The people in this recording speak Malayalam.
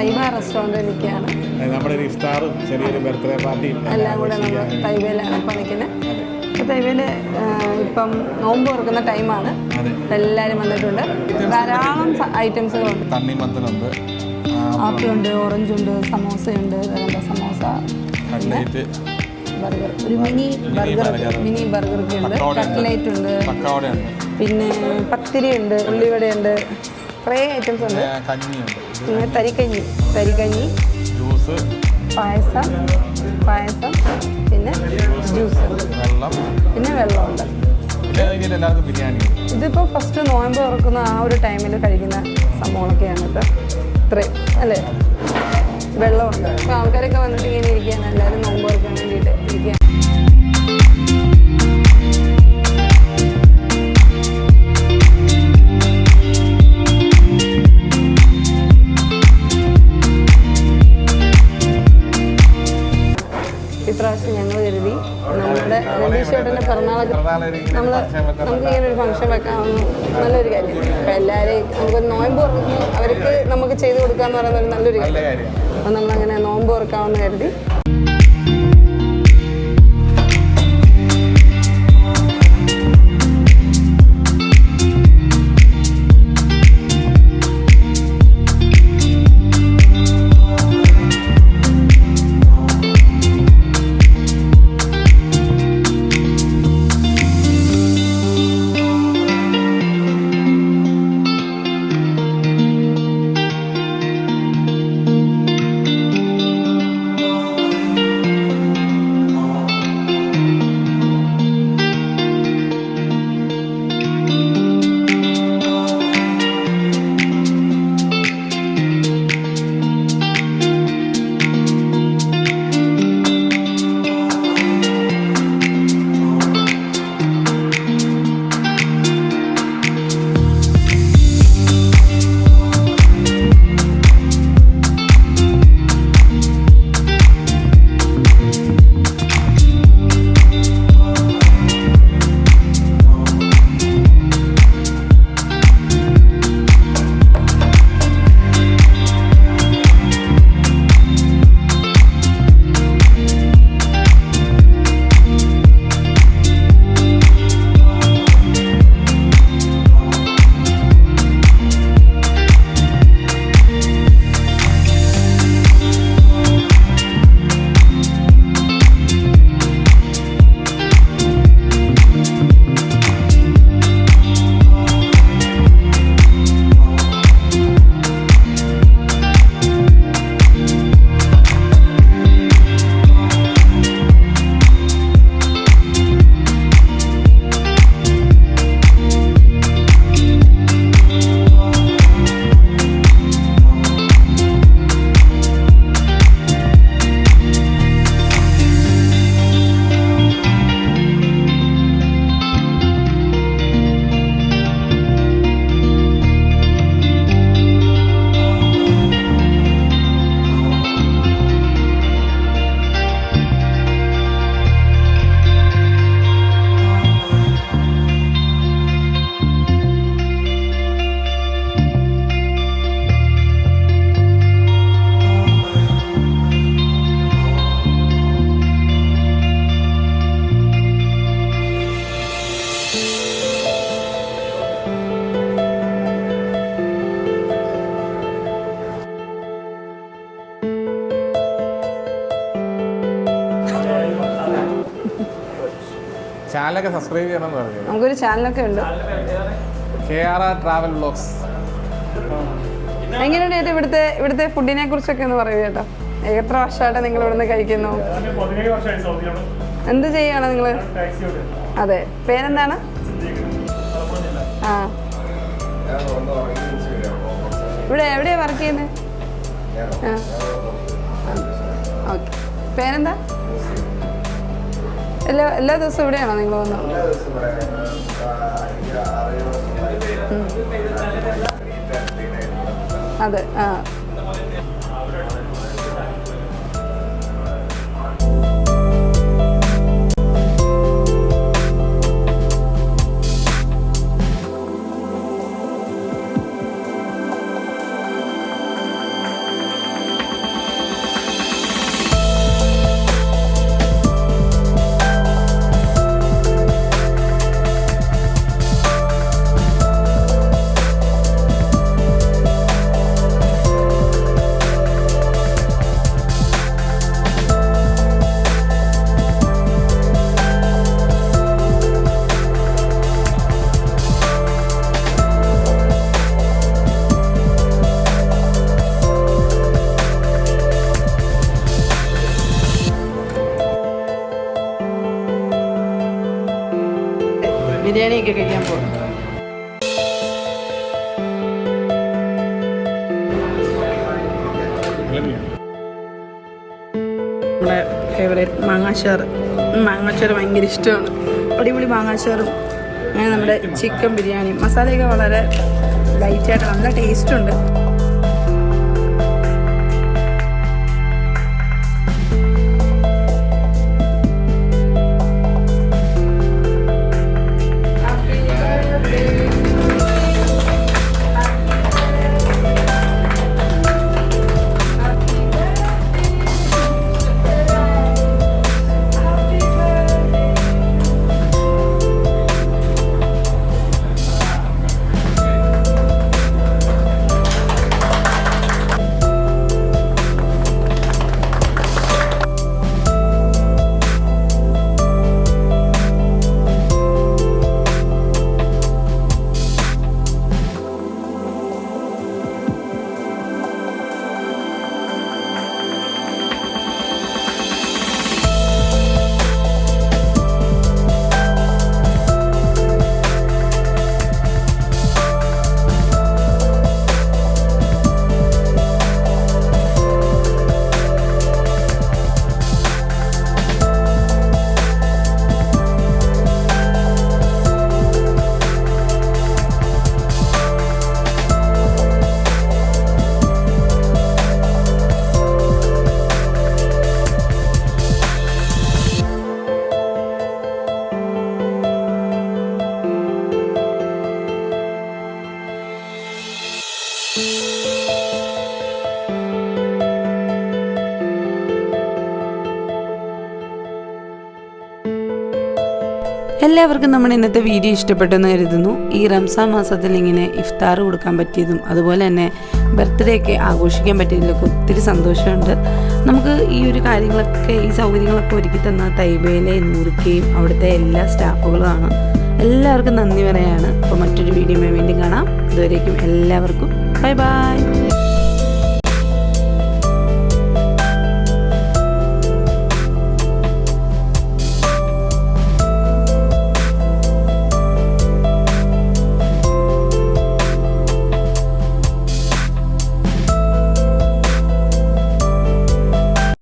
തൈബ റെസ്റ്റോറൻറ്റിൽ നിൽക്കുകയാണ്. നമ്മുടെ ഒരു ഇഫ്താറും ചെറിയൊരു ബർത്ത്ഡേ പാർട്ടിയും എല്ലാം കൂടെ നമ്മൾ തൈബയിലാണ് ഇപ്പം നിൽക്കുന്നത്. അപ്പോൾ തൈബയിൽ ഇപ്പം നോമ്പ് തുറക്കുന്ന ടൈമാണ്. എല്ലാവരും വന്നിട്ടുണ്ട്. ധാരാളം ഐറ്റംസുകളുണ്ട്. തണ്ണിമത്തനുണ്ട്, ആപ്പിളുണ്ട്, ഓറഞ്ചുണ്ട്, സമോസയുണ്ട്, സമോസ, ബർഗർ, ഒരു മിനി ബർഗറൊക്കെ ഉണ്ട്, കട്ട്ലേറ്റ് ഉണ്ട്, പിന്നെ പത്തിരി ഉണ്ട്, ഉള്ളിവടയുണ്ട്, കുറേ ഐറ്റംസ് ഉണ്ട്. പിന്നെ തരിക്കഞ്ഞി, ജ്യൂസ്, പായസം, പിന്നെ ജ്യൂസ്, പിന്നെ വെള്ളമുണ്ട്. ഇതിപ്പോൾ ഫസ്റ്റ് നോയമ്പ് തുറക്കുന്ന ആ ഒരു ടൈമിൽ കഴിക്കുന്ന സംഭവങ്ങളൊക്കെയാണ് ഇത്. ഇത്രയും അല്ലേ. വെള്ളമുണ്ട്. അപ്പോൾ ആൾക്കാരൊക്കെ വന്നിട്ട് ഇങ്ങനെ ഇരിക്കുകയാണ്. എല്ലാവരും നോമ്പ് തുറക്കാൻ വേണ്ടിയിട്ട് ഇരിക്കുകയാണ്. ഇപ്രാവശ്യം ഞങ്ങൾ കരുതി നമ്മുടെ രതീഷേട്ടൻ്റെ പിറന്നാളൊക്കെ നമുക്കിങ്ങനെ ഒരു ഫംഗ്ഷൻ വെക്കാമെന്ന് നല്ലൊരു കാര്യം. അപ്പോൾ എല്ലാവരെയും നമുക്കൊരു നോയമ്പ് തുറന്ന് അവർക്ക് നമുക്ക് ചെയ്ത് കൊടുക്കാമെന്ന് പറയുന്നത് ഒരു നല്ലൊരു കാര്യം. അപ്പോൾ നമ്മളങ്ങനെ നോമ്പ് തുറക്കാമെന്ന് കരുതി. ചാനലൊക്കെ സബ്സ്ക്രൈബ് ചെയ്യണമെന്ന് പറഞ്ഞു. നമുക്കൊരു ചാനലൊക്കെ ഉണ്ട്, KRR ട്രാവൽ വ്ലോഗ്സ്. എങ്ങനെയാണ് ചേട്ടാ ഇവിടുത്തെ ഫുഡിനെ കുറിച്ചൊക്കെ ഒന്ന് പറയൂ ചേട്ടാ. എത്ര വർഷമായിട്ട് നിങ്ങൾ ഇവിടുന്ന് കഴിക്കുന്നു? എന്ത് ചെയ്യാണ് നിങ്ങൾ? അതെ, പേരെന്താണ്? ആ, എവിടെയാ വർക്ക് ചെയ്യുന്നത്? ആ, ഓക്കെ. പേരെന്താ? എല്ലാ ദിവസവും ഇവിടെയാണോ നിങ്ങൾ വന്നത്? അതെ. ആ, ബിരിയാണിയൊക്കെ കഴിക്കാൻ പോകും. നമ്മുടെ ഫേവറേറ്റ് മാങ്ങാച്ചാറ് ഭയങ്കര ഇഷ്ടമാണ്. അടിപൊളി മാങ്ങാച്ചാറും അങ്ങനെ നമ്മുടെ ചിക്കൻ ബിരിയാണി മസാലയൊക്കെ വളരെ ലൈറ്റായിട്ട് നല്ല ടേസ്റ്റുണ്ട്. എല്ലാവർക്കും നമ്മുടെ ഇന്നത്തെ വീഡിയോ ഇഷ്ടപ്പെട്ടെന്ന് കരുതുന്നു. ഈ റംസാൻ മാസത്തിൽ ഇങ്ങനെ ഇഫ്താർ കൊടുക്കാൻ പറ്റിയതും അതുപോലെ തന്നെ ബർത്ത്ഡേ ഒക്കെ ആഘോഷിക്കാൻ പറ്റിയതിലൊക്കെ ഒത്തിരി സന്തോഷമുണ്ട്. നമുക്ക് ഈ ഒരു കാര്യങ്ങളൊക്കെ ഈ സൗകര്യങ്ങളൊക്കെ ഒരുക്കി തന്ന തൈബയിലെ നൂറിക്കയും അവിടുത്തെ എല്ലാ സ്റ്റാഫുകളുമാണ്. എല്ലാവർക്കും നന്ദി പറയാണ്. അപ്പോൾ മറ്റൊരു വീഡിയോ വീണ്ടും കാണാം. ഇതുവരേക്കും എല്ലാവർക്കും ബൈ ബൈ.